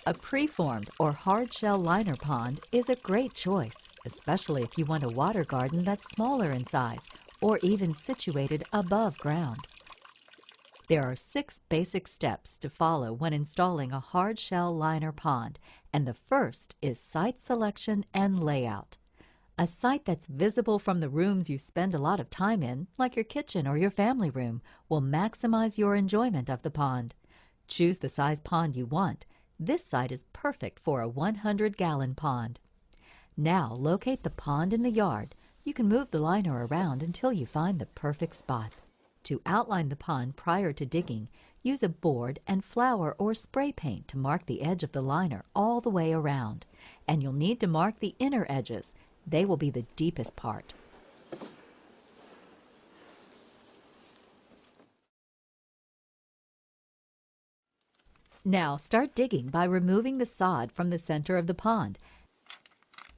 A preformed or hard shell liner pond is a great choice, especially if you want a water garden that's smaller in size or even situated above ground. There are 6 basic steps to follow when installing a hard shell liner pond, and the first is site selection and layout. A site that's visible from the rooms you spend a lot of time in, like your kitchen or your family room, will maximize your enjoyment of the pond. Choose the size pond you want. This site is perfect for a 100-gallon pond. Now locate the pond in the yard. You can move the liner around until you find the perfect spot. To outline the pond prior to digging, use a board and flour or spray paint to mark the edge of the liner all the way around. And you'll need to mark the inner edges. They will be the deepest part. Now start digging by removing the sod from the center of the pond.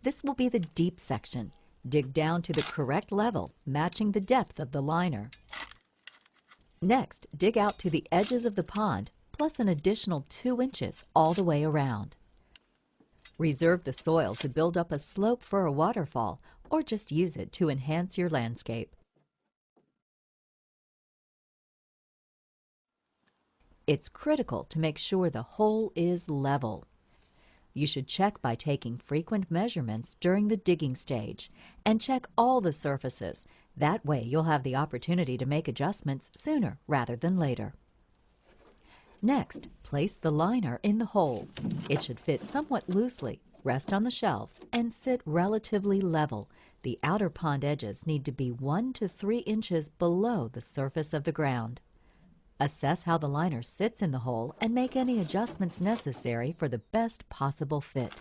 This will be the deep section. Dig down to the correct level, matching the depth of the liner. Next, dig out to the edges of the pond, plus an additional 2 inches all the way around. Reserve the soil to build up a slope for a waterfall, or just use it to enhance your landscape. It's critical to make sure the hole is level. You should check by taking frequent measurements during the digging stage, and check all the surfaces. That way you'll have the opportunity to make adjustments sooner rather than later. Next, place the liner in the hole. It should fit somewhat loosely, rest on the shelves, and sit relatively level. The outer pond edges need to be 1 to 3 inches below the surface of the ground. Assess how the liner sits in the hole and make any adjustments necessary for the best possible fit.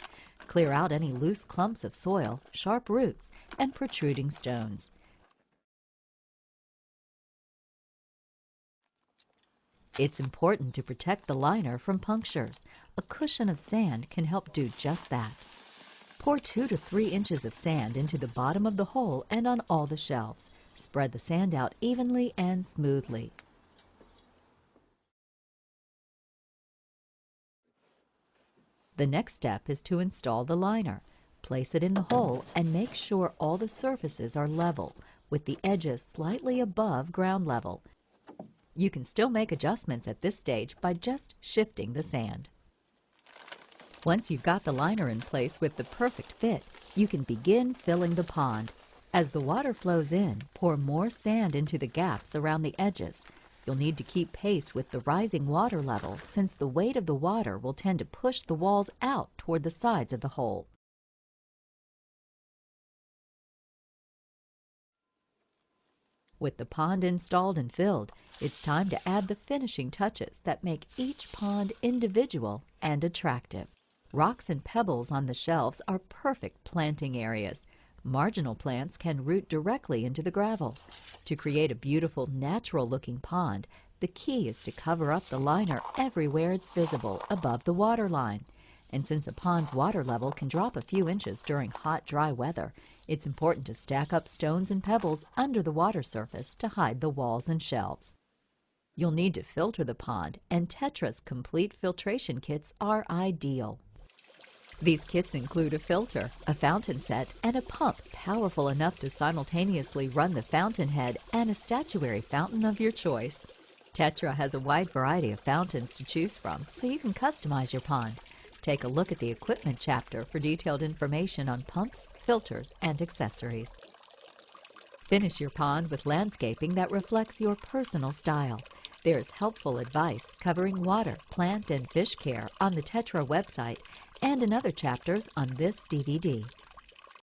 Clear out any loose clumps of soil, sharp roots, and protruding stones. It's important to protect the liner from punctures. A cushion of sand can help do just that. Pour 2 to 3 inches of sand into the bottom of the hole and on all the shelves. Spread the sand out evenly and smoothly. The next step is to install the liner. Place it in the hole and make sure all the surfaces are level, with the edges slightly above ground level. You can still make adjustments at this stage by just shifting the sand. Once you've got the liner in place with the perfect fit, you can begin filling the pond. As the water flows in, pour more sand into the gaps around the edges. You'll need to keep pace with the rising water level, since the weight of the water will tend to push the walls out toward the sides of the hole. With the pond installed and filled, it's time to add the finishing touches that make each pond individual and attractive. Rocks and pebbles on the shelves are perfect planting areas. Marginal plants can root directly into the gravel. To create a beautiful, natural-looking pond, the key is to cover up the liner everywhere it's visible above the water line. And since a pond's water level can drop a few inches during hot, dry weather, it's important to stack up stones and pebbles under the water surface to hide the walls and shelves. You'll need to filter the pond, and Tetra's complete filtration kits are ideal. These kits include a filter, a fountain set, and a pump powerful enough to simultaneously run the fountain head and a statuary fountain of your choice. Tetra has a wide variety of fountains to choose from, so you can customize your pond. Take a look at the equipment chapter for detailed information on pumps, filters, and accessories. Finish your pond with landscaping that reflects your personal style. There's helpful advice covering water, plant, and fish care on the Tetra website and in other chapters on this DVD.